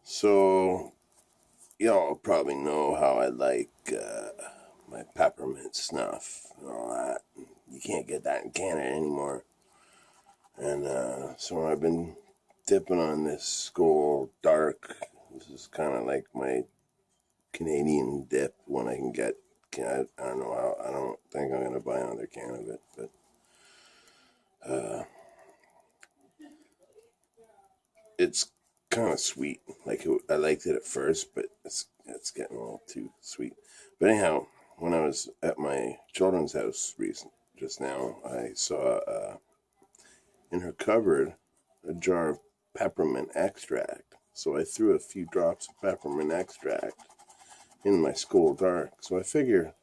So, y'all probably know how I like my peppermint snuff and all that. You can't get that in Canada anymore. And so I've been dipping on this Skull Dark. This is kind of like my Canadian dip when I can get. I don't know how. I don't think I'm gonna buy another can of it, but it's kind of sweet. I liked it at first, but it's getting a little too sweet. But anyhow, when I was at my children's house just now, I saw in her cupboard a jar of peppermint extract. So I threw a few drops of peppermint extract in my Skull Dark. So I figure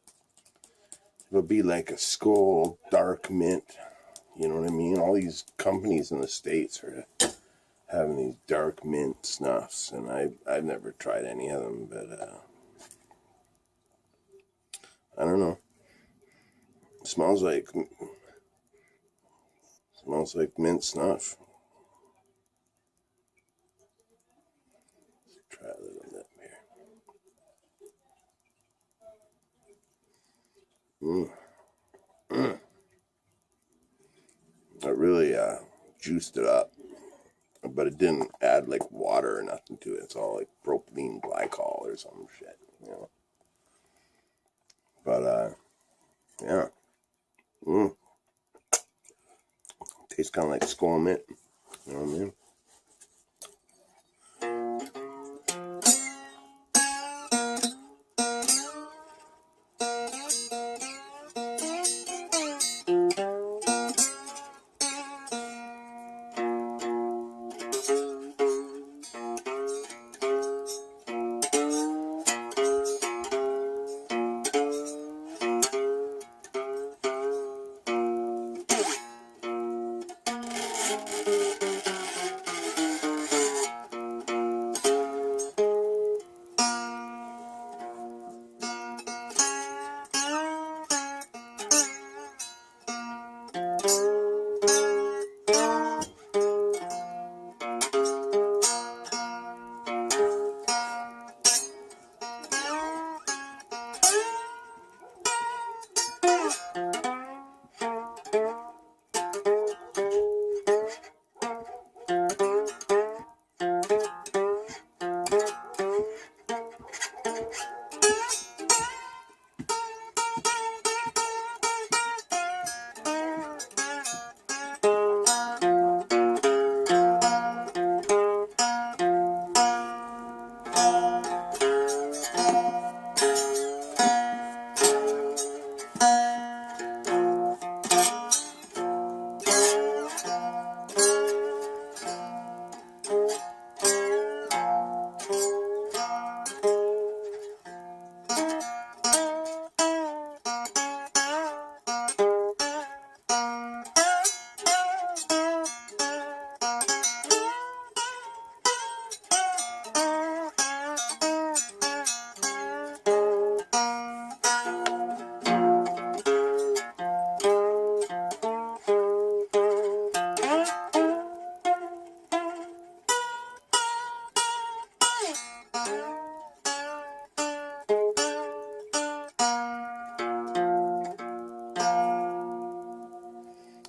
it'll be like a Skull Dark mint. You know what I mean? All these companies in the States are having these dark mint snuffs, and I've never tried any of them, but I don't know. It smells like mint snuff. Let's try a little lip here. I really juiced it up, but it didn't add like water or nothing to it. It's all like propylene glycol or some shit, you know. But yeah. Tastes kind of like Skull mint. You know what I mean?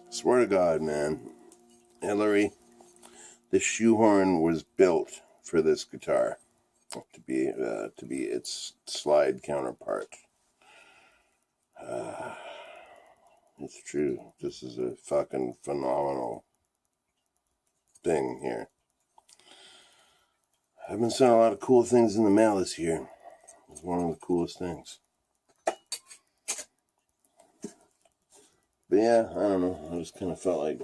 Swear to God, man, Hillary, the shoehorn was built for this guitar to be its slide counterpart. It's true. This is a fucking phenomenal thing here. I've been sent a lot of cool things in the mail this year. It's one of the coolest things. But yeah, I don't know. I just kind of felt like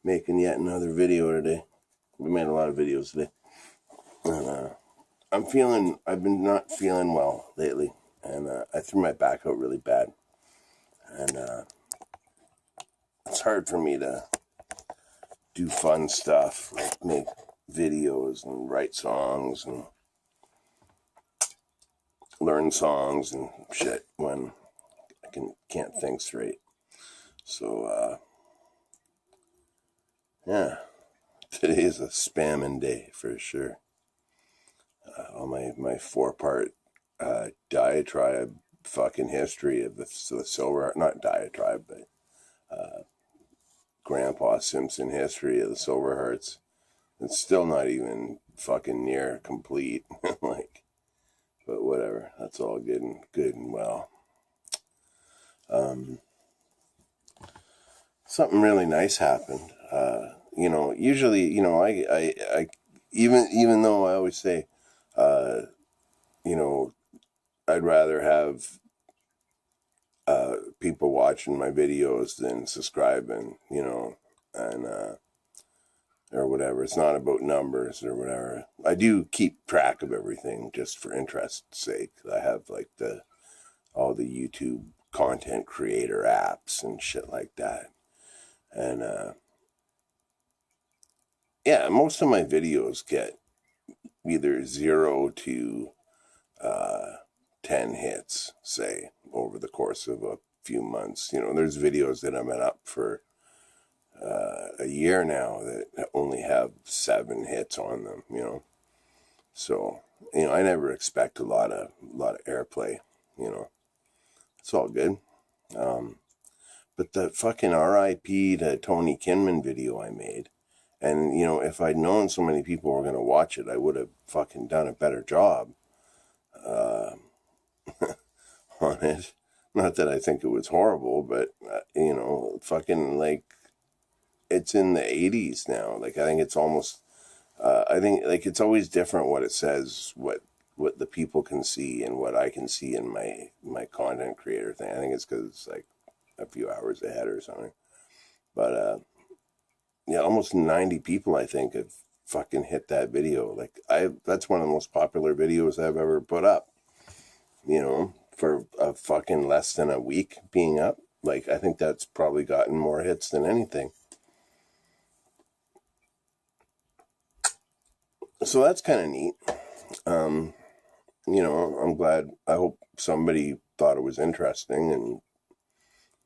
making yet another video today. We made a lot of videos today. And I've been not feeling well lately. And I threw my back out really bad. And it's hard for me to do fun stuff, like make videos and write songs and learn songs and shit when I can't think straight. So, yeah, Today's a spamming day for sure. All my 4-part diatribe fucking history of the silver, not diatribe, but Grandpa Simpson history of the Silver Hearts. It's still not even fucking near complete. Like, but whatever. That's all good and well. Something really nice happened. Usually, I even though I always say, I'd rather have people watching my videos than subscribing, and or whatever. It's not about numbers or whatever. I do keep track of everything just for interest's sake. I have like all the YouTube content creator apps and shit like that. And yeah, most of my videos get either 0 to 10 hits, say, over the course of a few months. There's videos that I've been up for a year now that only have 7 hits on them, So, I never expect a lot of airplay, It's all good. But the fucking RIP to Tony Kinman video I made, and, if I'd known so many people were going to watch it, I would have fucking done a better job on it. Not that I think it was horrible, but, fucking, like, it's in the 80s now. Like, I think it's almost, I think, like, it's always different what it says, what the people can see and what I can see in my content creator thing. I think it's because it's, like, a few hours ahead or something. But, yeah, almost 90 people, I think, have fucking hit that video. Like, that's one of the most popular videos I've ever put up, for a fucking less than a week being up. Like, I think that's probably gotten more hits than anything. So that's kind of neat. I'm glad. I hope somebody thought it was interesting and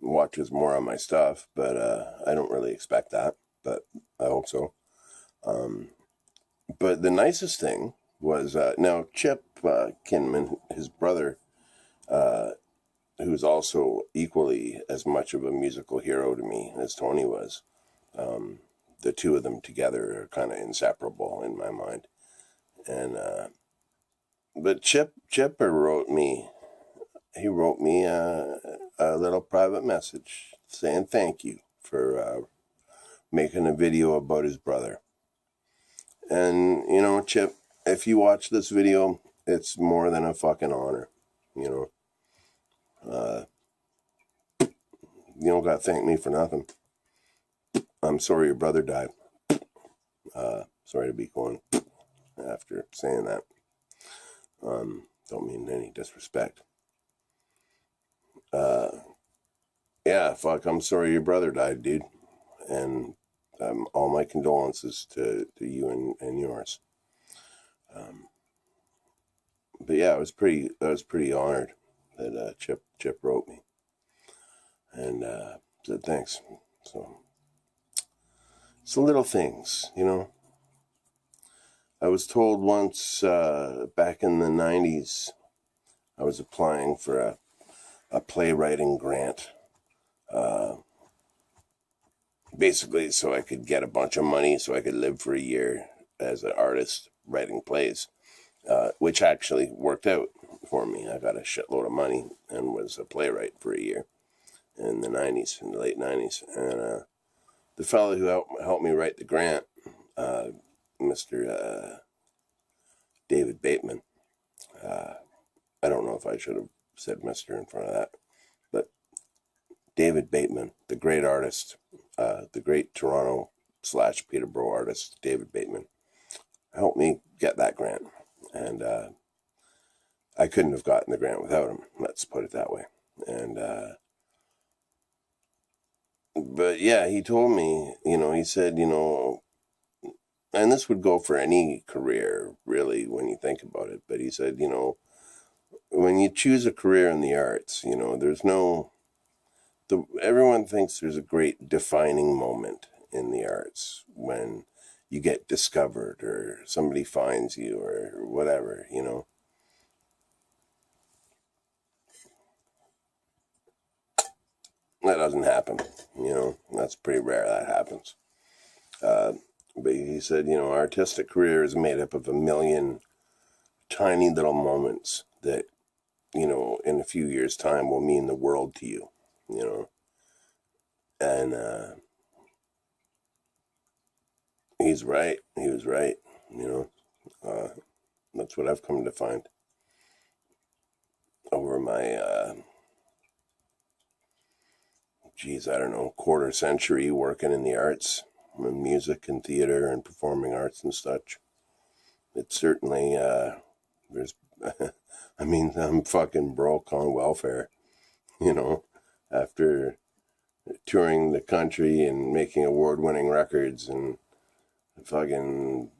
watches more of my stuff, but I don't really expect that, but I hope so. But the nicest thing was, now Chip Kinman, his brother, who's also equally as much of a musical hero to me as Tony was, the two of them together are kind of inseparable in my mind. And but Chipper wrote me a little private message saying thank you for making a video about his brother. And Chip, if you watch this video, it's more than a fucking honor. You don't gotta thank me for nothing. I'm sorry your brother died. Sorry to be going after saying that. Don't mean any disrespect. Yeah, fuck, I'm sorry your brother died, dude. And all my condolences to you and yours. But yeah, I was pretty honored that Chip wrote me and said thanks. So it's the little things, I was told once back in the 90s, I was applying for a playwriting grant. Basically, so I could get a bunch of money so I could live for a year as an artist writing plays, which actually worked out for me. I got a shitload of money and was a playwright for a year in the late 90s. And the fellow who helped me write the grant, Mr. David Bateman, I don't know if I should have said Mr. in front of that, but David Bateman, the great artist, the great Toronto / Peterborough artist, David Bateman, helped me get that grant. And I couldn't have gotten the grant without him, let's put it that way. And but yeah, he told me, he said, and this would go for any career, really, when you think about it. But he said, when you choose a career in the arts, there's everyone thinks there's a great defining moment in the arts when you get discovered or somebody finds you or whatever, you know. That doesn't happen, you know. That's pretty rare that happens. But he said, you know, artistic career is made up of a million tiny little moments that, you know, in a few years' time will mean the world to you, you know. And he's right. He was right, you know. That's what I've come to find over my, I don't know, quarter century working in the arts, music and theater and performing arts and such. It's certainly, there's, I mean, I'm fucking broke on welfare, you know, after touring the country and making award-winning records and fucking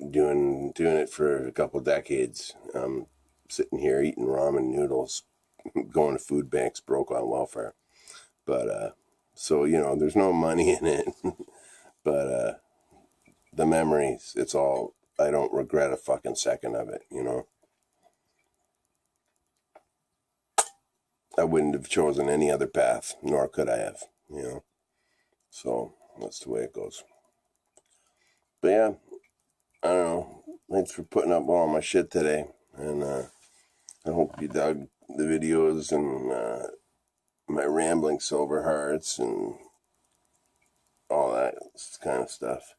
doing it for a couple decades. Sitting here eating ramen noodles, going to food banks, broke on welfare. But so you know, there's no money in it. But the memories, it's all. I don't regret a fucking second of it. You know, I wouldn't have chosen any other path, nor could I have. You know, so that's the way it goes. But yeah, I don't know. Thanks for putting up all my shit today, and I hope you dug the videos and my rambling silver hearts and all that kind of stuff.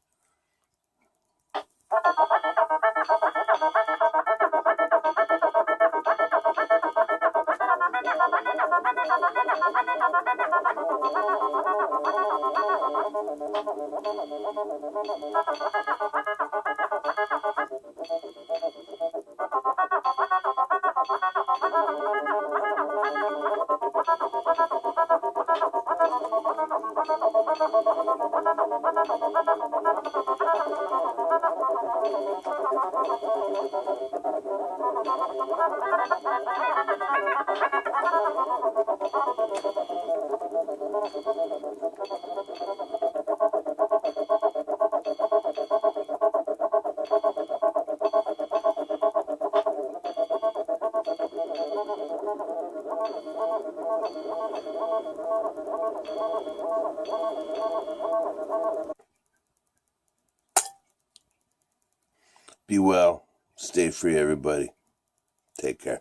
Be well. Stay free, everybody. Take care.